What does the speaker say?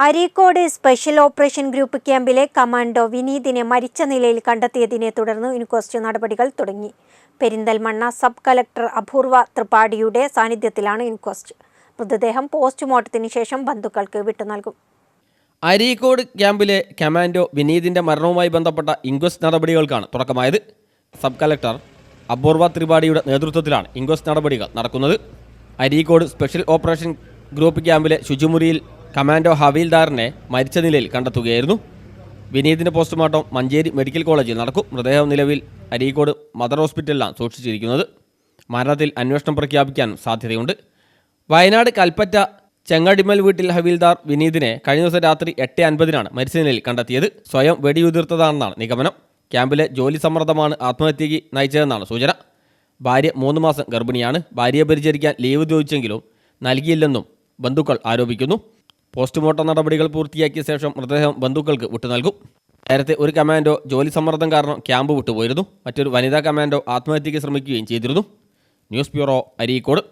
Areekode special operation group ക്യാമ്പിലെ commando വിനീതിനെ മരിച്ച നിലയിൽ കണ്ടെത്തിയതിനെ തുടർന്ന് ഇൻക്വസ്റ്റ് നടപടികൾ തുടങ്ങി. പെരിന്തൽമണ്ണ സബ് കളക്ടർ അപൂർവ ത്രിപാഠിയുടെ സാന്നിധ്യത്തിലാണ് ഇൻക്വസ്റ്റ്. മൃതദേഹം പോസ്റ്റ്മോർട്ടത്തിന് ശേഷം ബന്ധുക്കൾക്ക് വിട്ടുനൽകും. അരീക്കോട് ക്യാമ്പിലെ കമാൻഡോ വിനീതിൻ്റെ മരണവുമായി ബന്ധപ്പെട്ട ഇൻക്വസ്റ്റ് നടപടികൾക്കാണ് തുടക്കമായത്. സബ് കളക്ടർ അപൂർവ ത്രിപാഠിയുടെ നേതൃത്വത്തിലാണ് ഇൻക്വസ്റ്റ് നടപടികൾ നടക്കുന്നത്. അരീക്കോട് സ്പെഷ്യൽ ഓപ്പറേഷൻ ഗ്രൂപ്പ് ക്യാമ്പിലെ ശുചിമുറിയിൽ കമാൻഡോ ഹവീൽദാറിനെ മരിച്ച നിലയിൽ കണ്ടെത്തുകയായിരുന്നു. വിനീതിൻ്റെ പോസ്റ്റ്മോർട്ടം മഞ്ചേരി മെഡിക്കൽ കോളേജിൽ നടക്കും. മൃതദേഹം നിലവിൽ അരീക്കോട് മദർ ഹോസ്പിറ്റലിലാണ് സൂക്ഷിച്ചിരിക്കുന്നത്. മരണത്തിൽ അന്വേഷണം പ്രഖ്യാപിക്കാനും സാധ്യതയുണ്ട്. വയനാട് കൽപ്പറ്റ ചെങ്ങടിമൽ വീട്ടിൽ ഹവീൽദാർ വിനീതിനെ കഴിഞ്ഞ ദിവസം രാത്രി 8:50 മരിച്ച നിലയിൽ കണ്ടെത്തിയത്. സ്വയം വെടിയുതിർത്തതാണെന്നാണ് നിഗമനം. ക്യാമ്പിലെ ജോലി സമ്മർദ്ദമാണ് ആത്മഹത്യയ്ക്ക് നയിച്ചതെന്നാണ് സൂചന. ഭാര്യ 3 മാസം ഗർഭിണിയാണ്. ഭാര്യയെ പരിചരിക്കാൻ ലീവ് ചോദിച്ചെങ്കിലും നൽകിയില്ലെന്നും ബന്ധുക്കൾ ആരോപിക്കുന്നു. പോസ്റ്റ്മോർട്ടം നടപടികൾ പൂർത്തിയാക്കിയ ശേഷം മൃതദേഹം ബന്ധുക്കൾക്ക് വിട്ടുനൽകും. നേരത്തെ ഒരു കമാൻഡോ ജോലി സമ്മർദ്ദം കാരണം ക്യാമ്പ് വിട്ടുപോയിരുന്നു. മറ്റൊരു വനിതാ കമാൻഡോ ആത്മഹത്യയ്ക്ക് ശ്രമിക്കുകയും ചെയ്തിരുന്നു. News bureau, Areekode.